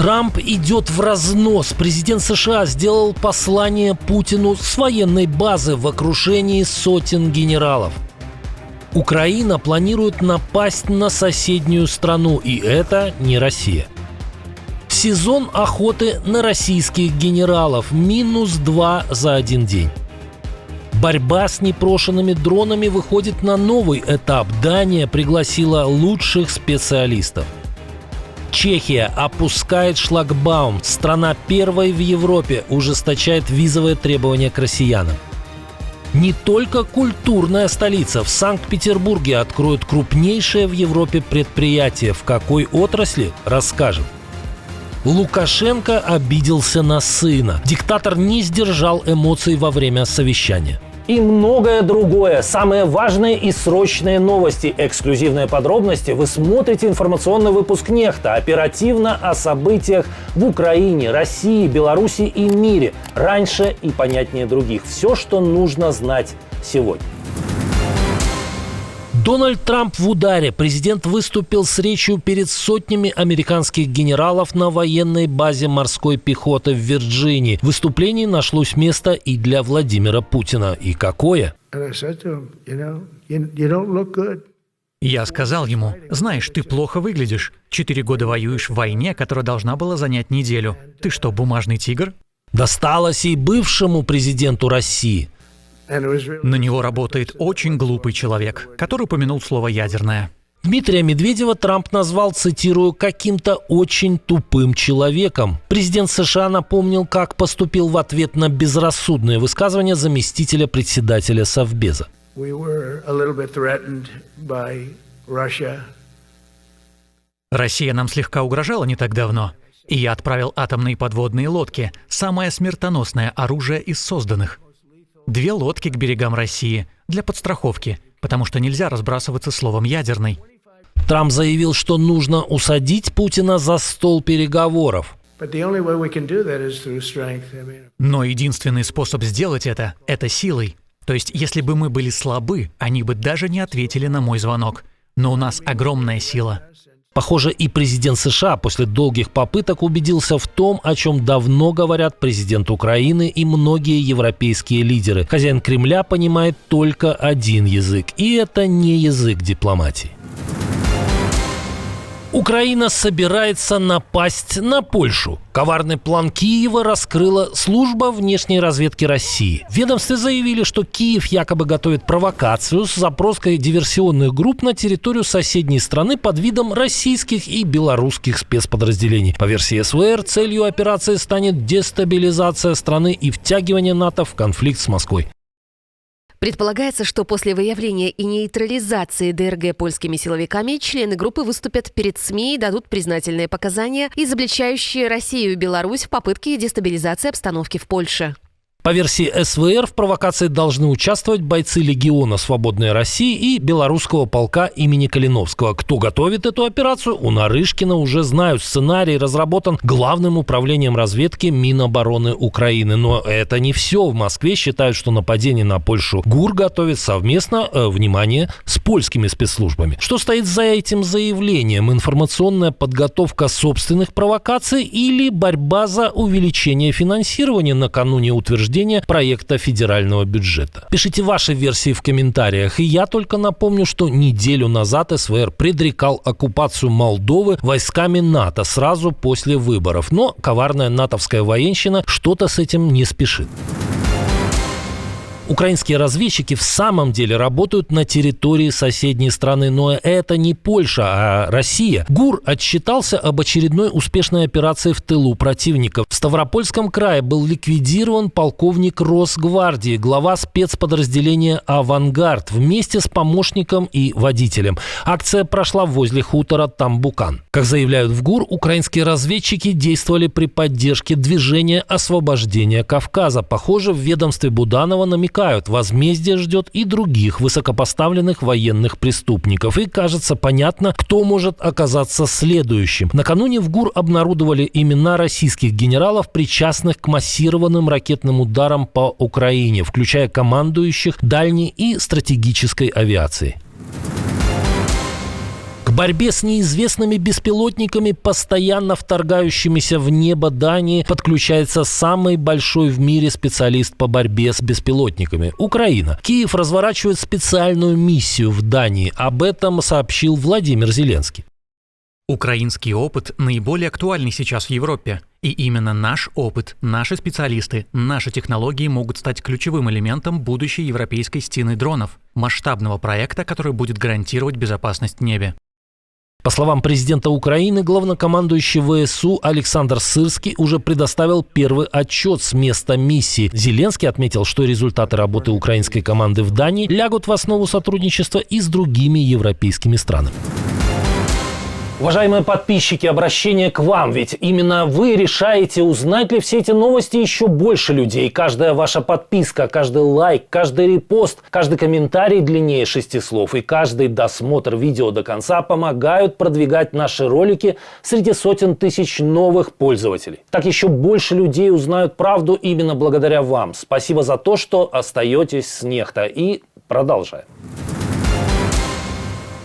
Трамп идет в разнос. Президент США сделал послание Путину с военной базы в окружении сотен генералов. Украина планирует напасть на соседнюю страну, и это не Россия. Сезон охоты на российских генералов – -2 за один день. Борьба с непрошенными дронами выходит на новый этап. Дания пригласила лучших специалистов. Чехия опускает шлагбаум. Страна первой в Европе ужесточает визовые требования к россиянам. Не только культурная столица. В Санкт-Петербурге откроют крупнейшее в Европе предприятие. В какой отрасли – расскажем. Лукашенко обиделся на сына. Диктатор не сдержал эмоций во время совещания. И многое другое. Самые важные и срочные новости. Эксклюзивные подробности вы смотрите информационный выпуск «Нехта». Оперативно о событиях в Украине, России, Беларуси и мире. Раньше и понятнее других. Все, что нужно знать сегодня. Дональд Трамп в ударе. Президент выступил с речью перед сотнями американских генералов на военной базе морской пехоты в Вирджинии. В выступлении нашлось место и для Владимира Путина. И какое? Я сказал ему: знаешь, ты плохо выглядишь. 4 года воюешь в войне, которая должна была занять неделю. Ты что, бумажный тигр? Досталось и бывшему президенту России. На него работает очень глупый человек, который упомянул слово «ядерное». Дмитрия Медведева Трамп назвал, цитирую, «каким-то очень тупым человеком». Президент США напомнил, как поступил в ответ на безрассудное высказывание заместителя председателя Совбеза. Россия нам слегка угрожала не так давно, и я отправил атомные подводные лодки, самое смертоносное оружие из созданных. 2 лодки к берегам России для подстраховки, потому что нельзя разбрасываться словом «ядерный». Трамп заявил, что нужно усадить Путина за стол переговоров. Но единственный способ сделать это силой. То есть, если бы мы были слабы, они бы даже не ответили на мой звонок. Но у нас огромная сила. Похоже, и президент США после долгих попыток убедился в том, о чем давно говорят президент Украины и многие европейские лидеры. Хозяин Кремля понимает только один язык, и это не язык дипломатии. Украина собирается напасть на Польшу. Коварный план Киева раскрыла служба внешней разведки России. В ведомстве заявили, что Киев якобы готовит провокацию с заброской диверсионных групп на территорию соседней страны под видом российских и белорусских спецподразделений. По версии СВР, целью операции станет дестабилизация страны и втягивание НАТО в конфликт с Москвой. Предполагается, что после выявления и нейтрализации ДРГ польскими силовиками члены группы выступят перед СМИ и дадут признательные показания, изобличающие Россию и Беларусь в попытке дестабилизации обстановки в Польше. По версии СВР, в провокации должны участвовать бойцы Легиона Свободной России и белорусского полка имени Калиновского. Кто готовит эту операцию, у Нарышкина уже знают. Сценарий разработан Главным управлением разведки Минобороны Украины. Но это не все. В Москве считают, что нападение на Польшу ГУР готовит совместно, внимание, с польскими спецслужбами. Что стоит за этим заявлением? Информационная подготовка собственных провокаций или борьба за увеличение финансирования накануне утверждения проекта федерального бюджета? Пишите ваши версии в комментариях. И я только напомню, что неделю назад СВР предрекал оккупацию Молдовы войсками НАТО сразу после выборов. Но коварная натовская военщина что-то с этим не спешит. Украинские разведчики в самом деле работают на территории соседней страны, но это не Польша, а Россия. ГУР отчитался об очередной успешной операции в тылу противника. В Ставропольском крае был ликвидирован полковник Росгвардии, глава спецподразделения «Авангард» вместе с помощником и водителем. Акция прошла возле хутора Тамбукан. Как заявляют в ГУР, украинские разведчики действовали при поддержке движения освобождения Кавказа. Похоже, в ведомстве Буданова намекают, возмездие ждет и других высокопоставленных военных преступников. И, кажется, понятно, кто может оказаться следующим. Накануне в ГУР обнародовали имена российских генералов, причастных к массированным ракетным ударам по Украине, включая командующих дальней и стратегической авиацией. К борьбе с неизвестными беспилотниками, постоянно вторгающимися в небо Дании, подключается самый большой в мире специалист по борьбе с беспилотниками – Украина. Киев разворачивает специальную миссию в Дании. Об этом сообщил Владимир Зеленский. Украинский опыт наиболее актуальный сейчас в Европе. И именно наш опыт, наши специалисты, наши технологии могут стать ключевым элементом будущей европейской стены дронов, масштабного проекта, который будет гарантировать безопасность в небе. По словам президента Украины, главнокомандующий ВСУ Александр Сырский уже предоставил первый отчет с места миссии. Зеленский отметил, что результаты работы украинской команды в Дании лягут в основу сотрудничества и с другими европейскими странами. Уважаемые подписчики, обращение к вам, ведь именно вы решаете, узнать ли все эти новости еще больше людей. Каждая ваша подписка, каждый лайк, каждый репост, каждый комментарий длиннее 6 слов и каждый досмотр видео до конца помогают продвигать наши ролики среди сотен тысяч новых пользователей. Так еще больше людей узнают правду именно благодаря вам. Спасибо за то, что остаетесь с Нехта. И продолжаем.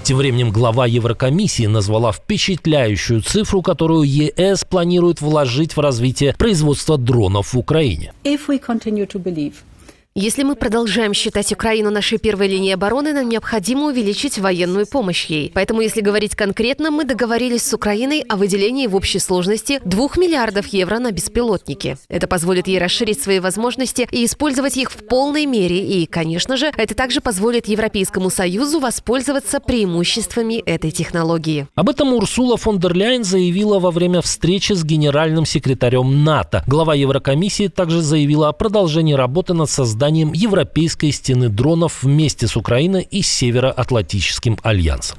Тем временем глава Еврокомиссии назвала впечатляющую цифру, которую ЕС планирует вложить в развитие производства дронов в Украине. Если мы продолжаем считать Украину нашей первой линией обороны, нам необходимо увеличить военную помощь ей. Поэтому, если говорить конкретно, мы договорились с Украиной о выделении в общей сложности 2 миллиардов евро на беспилотники. Это позволит ей расширить свои возможности и использовать их в полной мере. И, конечно же, это также позволит Европейскому Союзу воспользоваться преимуществами этой технологии. Об этом Урсула фон дер Ляйен заявила во время встречи с генеральным секретарем НАТО. Глава Еврокомиссии также заявила о продолжении работы над созданием европейской стены дронов вместе с Украиной и Североатлантическим альянсом.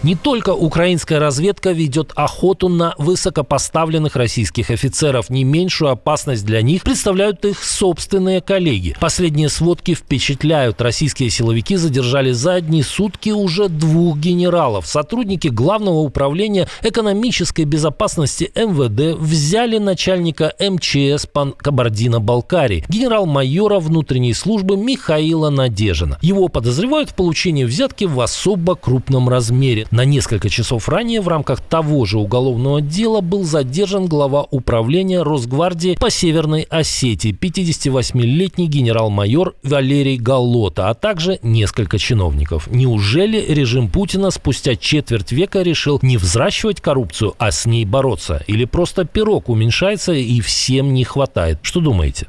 Не только украинская разведка ведет охоту на высокопоставленных российских офицеров. Не меньшую опасность для них представляют их собственные коллеги. Последние сводки впечатляют. Российские силовики задержали за одни сутки уже 2 генералов. Сотрудники Главного управления экономической безопасности МВД взяли начальника МЧС Кабардино-Балкарии, генерал-майора внутренней службы Михаила Надежина. Его подозревают в получении взятки в особо крупном размере. На несколько часов ранее в рамках того же уголовного дела был задержан глава управления Росгвардии по Северной Осетии, 58-летний генерал-майор Валерий Галота, а также несколько чиновников. Неужели режим Путина спустя четверть века решил не взращивать коррупцию, а с ней бороться? Или просто пирог уменьшается и всем не хватает? Что думаете?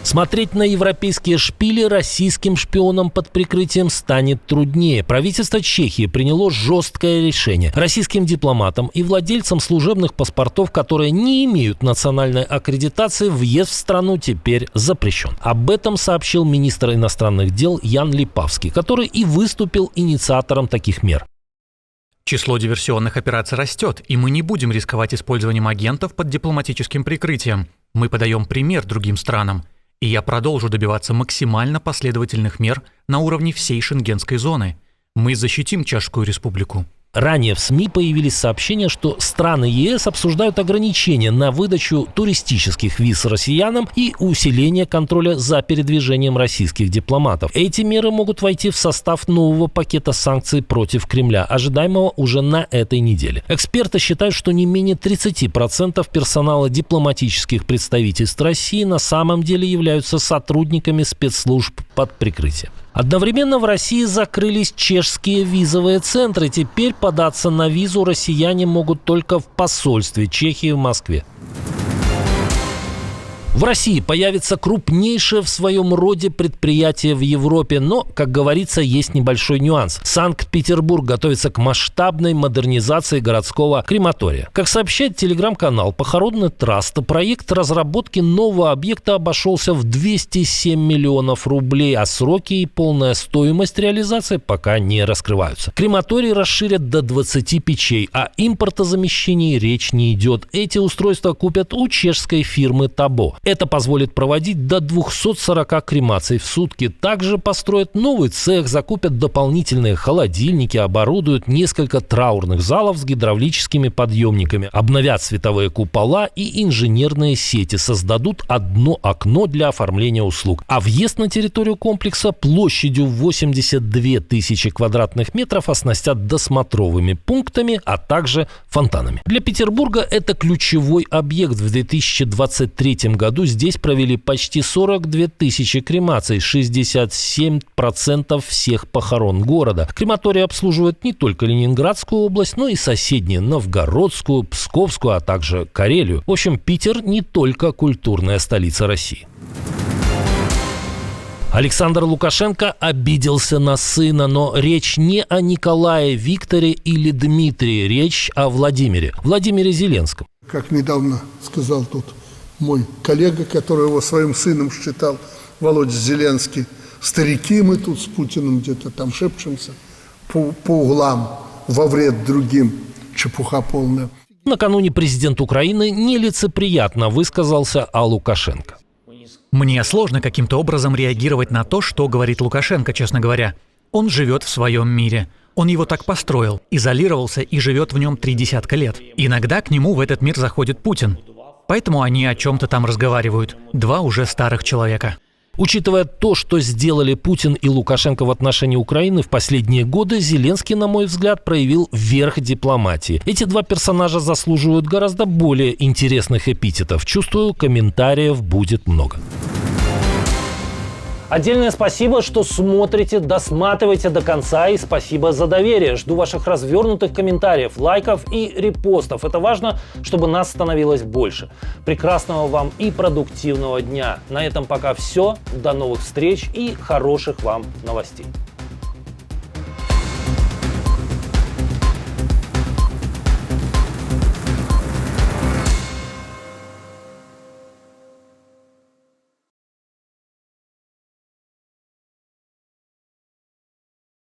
Смотреть на европейские шпили российским шпионам под прикрытием станет труднее. Правительство Чехии приняло жесткое решение. Российским дипломатам и владельцам служебных паспортов, которые не имеют национальной аккредитации, въезд в страну теперь запрещен. Об этом сообщил министр иностранных дел Ян Липавский, который и выступил инициатором таких мер. Число диверсионных операций растет, и мы не будем рисковать использованием агентов под дипломатическим прикрытием. Мы подаем пример другим странам. И я продолжу добиваться максимально последовательных мер на уровне всей Шенгенской зоны. Мы защитим Чешскую Республику. Ранее в СМИ появились сообщения, что страны ЕС обсуждают ограничения на выдачу туристических виз россиянам и усиление контроля за передвижением российских дипломатов. Эти меры могут войти в состав нового пакета санкций против Кремля, ожидаемого уже на этой неделе. Эксперты считают, что не менее 30% персонала дипломатических представительств России на самом деле являются сотрудниками спецслужб под прикрытием. Одновременно в России закрылись чешские визовые центры. Теперь податься на визу россияне могут только в посольстве Чехии в Москве. В России появится крупнейшее в своем роде предприятие в Европе, но, как говорится, есть небольшой нюанс. Санкт-Петербург готовится к масштабной модернизации городского крематория. Как сообщает телеграм-канал «Похоронный траст», проект разработки нового объекта обошелся в 207 миллионов рублей, а сроки и полная стоимость реализации пока не раскрываются. Крематорий расширят до 20 печей, а импортозамещении речь не идет. Эти устройства купят у чешской фирмы Табо. Это позволит проводить до 240 кремаций в сутки. Также построят новый цех, закупят дополнительные холодильники, оборудуют несколько траурных залов с гидравлическими подъемниками, обновят световые купола и инженерные сети, создадут одно окно для оформления услуг. А въезд на территорию комплекса площадью 82 тысячи квадратных метров оснастят досмотровыми пунктами, а также фонтанами. Для Петербурга это ключевой объект. В 2023 году здесь провели почти 42 тысячи кремаций, 67% всех похорон города. Крематорий обслуживает не только Ленинградскую область, но и соседние Новгородскую, Псковскую, а также Карелию. В общем, Питер не только культурная столица России. Александр Лукашенко обиделся на сына, но речь не о Николае, Викторе или Дмитрии, речь о Владимире Зеленском. Как недавно сказал тут мой коллега, который его своим сыном считал, Володя Зеленский, старики мы тут с Путиным где-то там шепчемся по углам во вред другим, чепуха полная. Накануне президент Украины нелицеприятно высказался о Лукашенко. Мне сложно каким-то образом реагировать на то, что говорит Лукашенко, честно говоря. Он живет в своем мире. Он его так построил, изолировался и живет в нем 30 лет. Иногда к нему в этот мир заходит Путин. Поэтому они о чем-то там разговаривают. Два уже старых человека. Учитывая то, что сделали Путин и Лукашенко в отношении Украины в последние годы, Зеленский, на мой взгляд, проявил верх дипломатии. Эти два персонажа заслуживают гораздо более интересных эпитетов. Чувствую, комментариев будет много. Отдельное спасибо, что смотрите, досматриваете до конца, и спасибо за доверие. Жду ваших развернутых комментариев, лайков и репостов. Это важно, чтобы нас становилось больше. Прекрасного вам и продуктивного дня. На этом пока все. До новых встреч и хороших вам новостей.